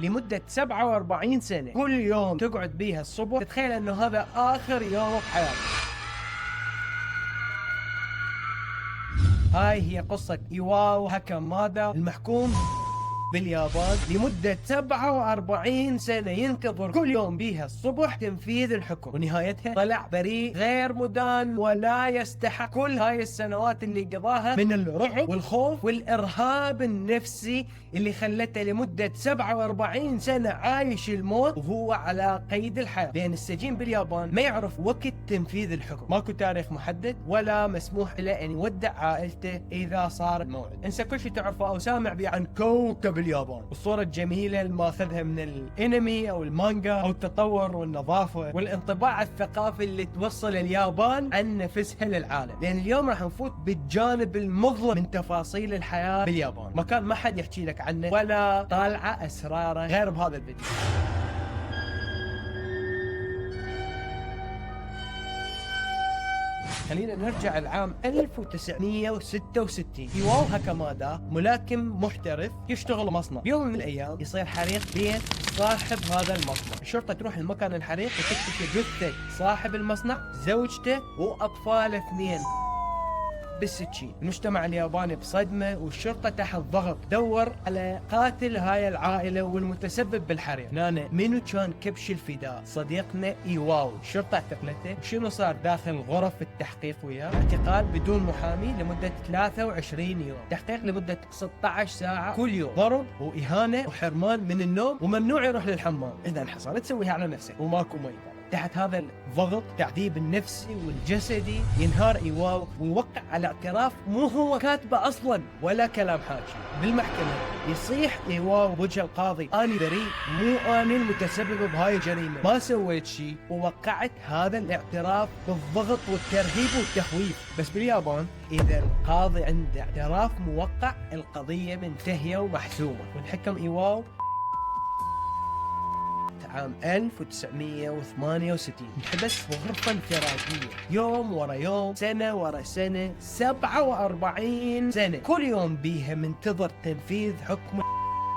لمدة 47 سنة، كل يوم تقعد بيها الصبح تتخيل انه هذا اخر يوم بحياتك. هاي هي قصة ايواو هاكامادا المحكوم باليابان لمدة 47 سنة ينتظر كل يوم بيها الصبح تنفيذ الحكم، ونهايتها طلع بريء غير مدان ولا يستحق كل هاي السنوات اللي قضاها من الرعب والخوف والإرهاب النفسي اللي خلته لمدة 47 سنة عايش الموت وهو على قيد الحياة، لأن السجين باليابان ما يعرف وقت تنفيذ الحكم، ماكو تاريخ محدد ولا مسموح له أن يودع عائلته إذا صار الموعد. انسى كل شيء تعرفه أو سامع به عن كوكب اليابان والصورة الجميلة اللي ماخذها من الانمي او المانجا او التطور والنظافة والانطباع الثقافي اللي توصل اليابان عن نفسها للعالم، لان اليوم راح نفوت بالجانب المظلم من تفاصيل الحياة باليابان، مكان ما حد يحكي لك عنه ولا طالعة اسراره غير بهذا الفيديو. خلينا نرجع العام 1966. ايواو هاكامادا ملاكم محترف يشتغل مصنع، يوم من الايام يصير حريق بيت صاحب هذا المصنع، الشرطة تروح لمكان الحريق وتكتشف جثة صاحب المصنع، زوجته واطفال 2 بالسكين. المجتمع الياباني بصدمة والشرطة تحت ضغط دور على قاتل هاي العائلة والمتسبب بالحريق. هنا منو كان كبش الفداء؟ صديقنا ايواو. الشرطة اعتقلته، وشنو صار داخل غرف التحقيق وياه؟ اعتقال بدون محامي لمدة 23 يوم، تحقيق لمدة 16 ساعة كل يوم، ضرب وإهانة وحرمان من النوم وممنوع يروح للحمام، إذا حصل تسويها على نفسك وماكو مي. تحت هذا الضغط التعذيب النفسي والجسدي ينهار ايواو ويوقع على اعتراف مو هو كاتبه اصلا ولا كلام حاكي. بالمحكمة يصيح ايواو بوجه القاضي: اني بريء، مو اني المتسبب بهاي الجريمة، ما سويت شيء، ووقعت هذا الاعتراف بالضغط والترهيب والتخويف. بس باليابان اذا القاضي عنده اعتراف موقع القضية منتهية ومحسومة. والحكم ايواو عام 1968 انحبس بغرفة انفرادية، يوم ورا يوم، سنة ورا سنة، 47 سنة، كل يوم بيها منتظر تنفيذ حكم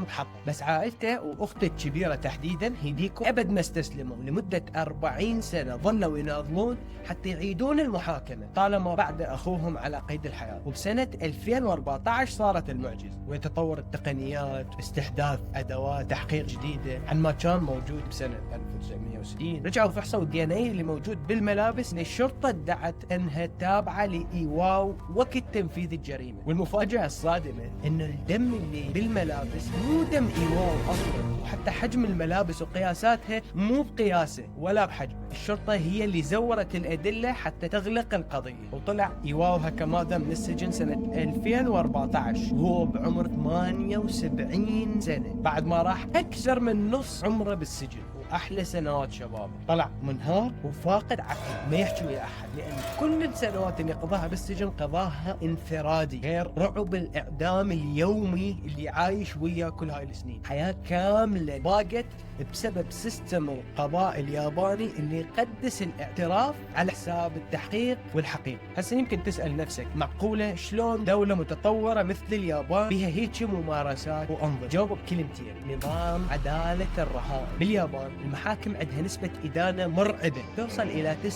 محقق. بس عائلته واخته الكبيرة تحديدا هيديكو ابد ما استسلموا، لمدة 40 سنة ظلوا يناضلون حتى يعيدون المحاكمة طالما بعد اخوهم على قيد الحياة. وبسنة 2014 صارت المعجزة، ويتطور التقنيات، استحداث ادوات تحقيق جديدة عن ما كان موجود بسنة 1960. رجعوا فحصوا الدي ان اي اللي موجود بالملابس اللي الشرطة ادعت انها تابعة لايواو وقت تنفيذ الجريمة. والمفاجأة الصادمة انه الدم اللي بالملابس مو دم ايواو اصلا، وحتى حجم الملابس وقياساتها مو بقياسه ولا بحجمه. الشرطة هي اللي زورت الادلة حتى تغلق القضية، وطلع ايواو هاكامادا من السجن سنة 2014 وهو بعمر 78 سنة، بعد ما راح اكثر من نص عمره بالسجن واحلى سنوات شبابه. طلع منهار وفاقد عقل، ما يحكي ويا احد، لان كل السنوات اللي قضاها بالسجن قضاها انفرادي، غير رعب الاعدام اليومي اللي عايش وياه كل هاي السنين. حياة كاملة باقت بسبب سيستم القضاء الياباني اللي يقدس الاعتراف على حساب التحقيق والحقيقة. هسه يمكن تسأل نفسك: معقولة شلون دولة متطورة مثل اليابان بيها هيك ممارسات وأنظمة؟ جاوب بكلمتين: نظام عدالة الرهائن. باليابان المحاكم عندها نسبة إدانة مرعبة توصل إلى 99%،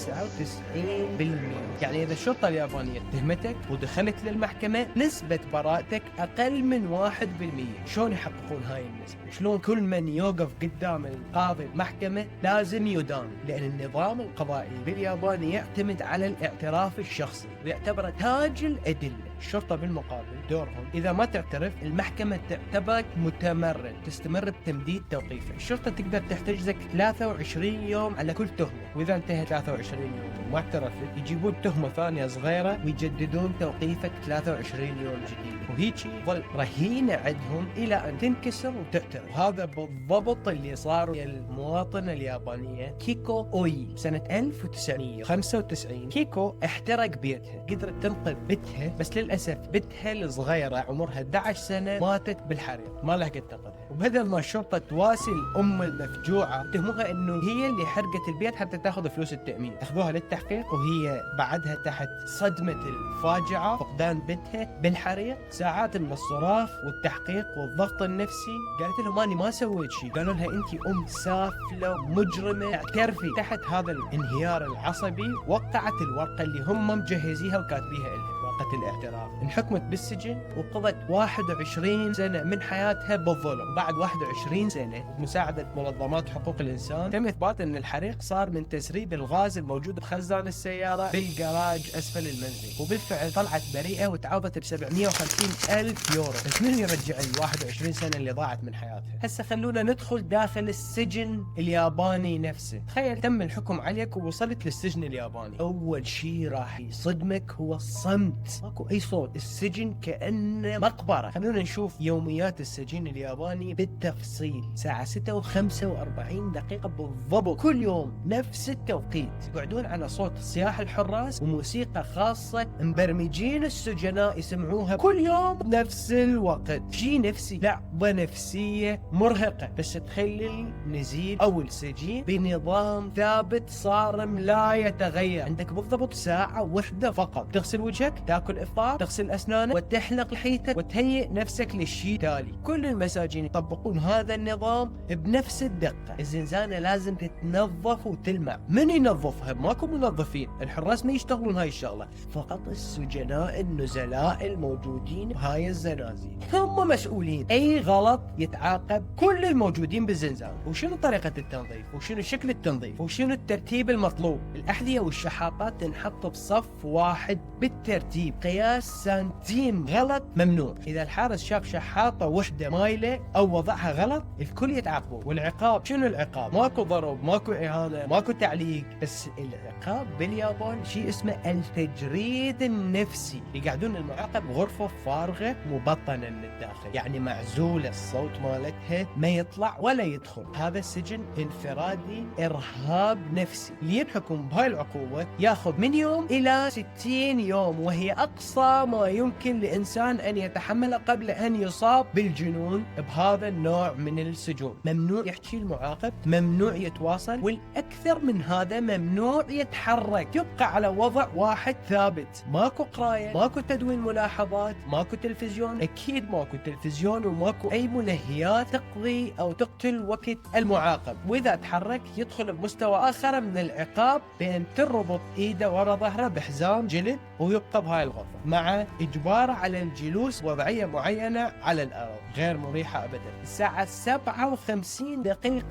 يعني إذا الشرطة اليابانية اتهمتك ودخلت للمحكمة نسبة براءتك أقل من 1%. شلون يحققون هاي النسبة؟ شلون كل من يوقف قدام القاضي المحكمة لازم يدان؟ لأن النظام القضائي باليابان يعتمد على الاعتراف الشخصي ويعتبره تاج الأدلة. الشرطة بالمقابل دورهم إذا ما تعترف المحكمة تعتبرك متمرد، تستمر بتمديد توقيفك. الشرطة تقدر تحتجزك 23 يوم على كل تهمة، وإذا انتهى 23 يوم وما اعترفت يجيبون تهمة ثانية صغيرة ويجددون توقيفك 23 يوم جديد، وهيك ظل رهينة عندهم إلى أن تنكسر وتعترف. وهذا بالضبط اللي صار ويا المواطنة اليابانية كيكو أوي سنة 1995. كيكو احترق بيتها، قدرت تنقذ بيتها بس للأسف وللأسف بنتها الصغيرة عمرها 11 سنة ماتت بالحريق، ما لحقت تنقذها. وبدل ما الشرطة تواسي الأم المفجوعة اتهموها إنه هي اللي حرقت البيت حتى تاخذ فلوس التأمين. أخذوها للتحقيق وهي بعدها تحت صدمة الفاجعة فقدان بنتها بالحريق، ساعات من الصراخ والتحقيق والضغط النفسي. قالت لهم أنا ما سويت شيء. قالوا لها أنت أم سافلة مجرمة، اعترفي. تحت هذا الانهيار العصبي وقعت الورقة اللي هم مجهزيها وكاتبيها لها، ورقة الاعتراف. انحكمت بالسجن وقضت 21 سنة من حياتها بالظلم. بعد 21 سنة بمساعدة منظمات حقوق الإنسان تم إثبات أن الحريق صار من تسريب الغاز الموجود بخزان السيارة بالجراج أسفل المنزل. وبالفعل طلعت بريئة وتعاضت ب 750 ألف يورو. بس من يرجع ال 21 سنة اللي ضاعت من حياتها؟ هسه خلونا ندخل داخل السجن الياباني نفسه. تخيل تم الحكم عليك ووصلت للسجن الياباني، أول شيء راح يصدمك هو الصمت، ماكو أي صوت. السجن كأنه مقبرة. خلونا نشوف يوميات السجين الياباني بالتفصيل. ساعة 6:45 بالضبط كل يوم نفس التوقيت يقعدون على صوت صياح الحراس وموسيقى خاصة مبرمجين السجناء يسمعوها كل يوم بنفس الوقت. شيء نفسي، لعبة نفسية مرهقة. بس تخيل نزيل أو السجين بنظام ثابت صارم لا يتغير. عندك بالضبط ساعة واحدة فقط تغسل وجهك، تاكل افطار، تغسل اسنانك وتحلق لحيتك وتهيئ نفسك للشيء التالي. كل المساجين يطبقون هذا النظام بنفس الدقة. الزنزانة لازم تتنظف وتلمع. من ينظفها؟ ماكو منظفين، الحراس ما يشتغلون هاي الشغلة، فقط السجناء النزلاء الموجودين بهاي الزنازين هم مسؤولين. اي غلط يتعاقب كل الموجودين بالزنزانة. وشنو طريقة التنظيف؟ وشنو شكل التنظيف؟ وشنو الترتيب المطلوب؟ الأحذية والشحاطات تنحط بصف واحد بالترتيب، قياس سنتيم غلط ممنوع. إذا الحارس شاف شحاطة وحدة مايلة أو وضعها غلط الكل يتعاقبوا. والعقاب شنو العقاب؟ ماكو ضرب، ماكو إهانة، ماكو تعليق. بس العقاب باليابان شيء اسمه التجريد النفسي. يقعدون المعاقب غرفة فارغة مبطنة من الداخل، يعني معزولة، الصوت مالتها ما يطلع ولا يدخل. هذا السجن انفرادي إرهاب نفسي. اللي ينحكم بهاي العقوبة ياخذ من يوم إلى 60 يوم، وهي أقصى ما يمكن لإنسان أن يتحمله قبل أن يصاب بالجنون بهذا النوع من السجون. ممنوع يحكي المعاقب، ممنوع يتواصل، والأكثر من هذا ممنوع يتحرك، يبقى على وضع واحد ثابت. ماكو قراية، ماكو تدوين ملاحظات، ماكو تلفزيون، أكيد ماكو تلفزيون، وماكو أي ملهيات تقضي أو تقتل وقت المعاقب. وإذا تحرك يدخل بمستوى آخر من العقاب بأن تربط إيده ورا ظهره بحزام جلد ويبقى بهاي الغرفة، مع إجبار على الجلوس وضعية معينة على الأرض غير مريحة أبدا. الساعة 57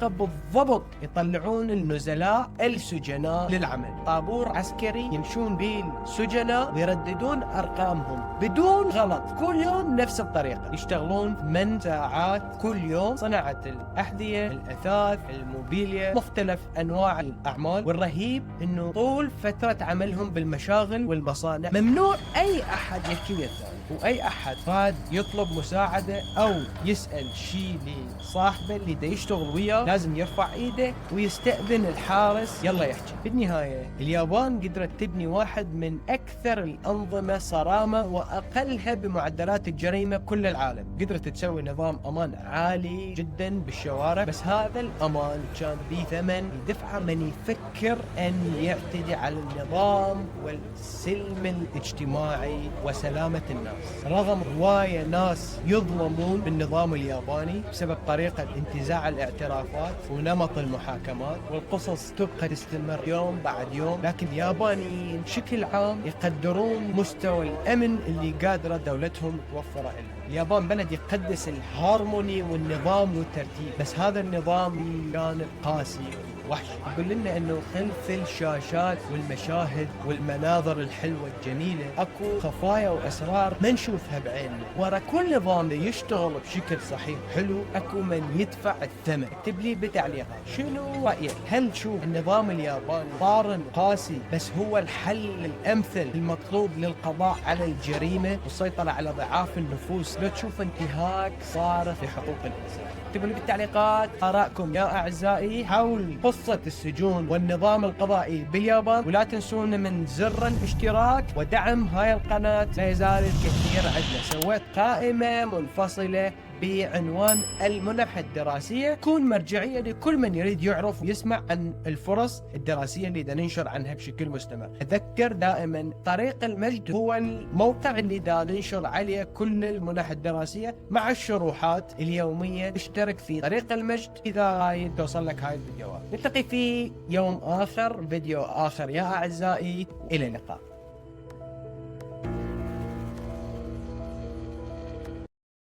بالضبط يطلعون النزلاء السجناء للعمل. طابور عسكري يمشون به السجناء ويرددون أرقامهم بدون غلط، كل يوم نفس الطريقة. يشتغلون 8 ساعات كل يوم، صناعة الأحذية، الأثاث، الموبيليا، مختلف أنواع الأعمال. والرهيب أنه طول فترة عملهم بالمشاغل والمصانع ممنوع أي أحد يحكي ويا الثاني، وأي أحد فاد يطلب مساعدة أو يسأل شيء لصاحبه اللي دا يشتغل وياه لازم يرفع إيده ويستأذن الحارس يلا يحكي. بالنهاية اليابان قدرت تبني واحد من أكثر الأنظمة صرامة وأقلها بمعدلات الجريمة بكل العالم. قدرت تسوي نظام أمان عالي جدا بالشوارع، بس هذا الأمان كان به ثمن يدفعه من يفكر أن يعتدي على النظام والسلم الاجتماعي وسلامة الناس. رغم هواية ناس يظلمون بالنظام الياباني بسبب طريقة انتزاع الاعترافات ونمط المحاكمات، والقصص تبقى تستمر يوم بعد يوم، لكن اليابانيين بشكل عام يقدرون مستوى الأمن اللي قادرة دولتهم توفره لهم. اليابان بلد يقدس الهارموني والنظام والترتيب، بس هذا النظام كان قاسي وحش. يقول لنا انه خلف الشاشات والمشاهد والمناظر الحلوة الجميلة اكو خفايا واسرار ما نشوفها بعيننا. ورا كل نظام يشتغل بشكل صحيح حلو اكو من يدفع الثمن. اكتب لي بتعليقات شنو رأيك؟ هل تشوف النظام الياباني صارم قاسي بس هو الحل الامثل المطلوب للقضاء على الجريمة والسيطرة على ضعاف النفوس لو تشوف انتهاك صارخ لحقوق الإنسان. اكتبوا لي بالتعليقات آراءكم يا أعزائي حول قصة السجون والنظام القضائي باليابان، ولا تنسون من زر الاشتراك ودعم هاي القناة. لا يزال الكثير عندنا. سويت قائمة منفصلة بعنوان المنح الدراسية، تكون مرجعية لكل من يريد يعرف ويسمع عن الفرص الدراسية اللي دا ننشر عنها بشكل مستمر. أذكر دائما طريق المجد هو الموقع اللي دا ننشر عليه كل المنح الدراسية مع الشروحات اليومية. اشترك في طريق المجد إذا رايد توصل لك هاي الفيديوهات. نلتقي في يوم آخر، فيديو آخر يا أعزائي، إلى اللقاء.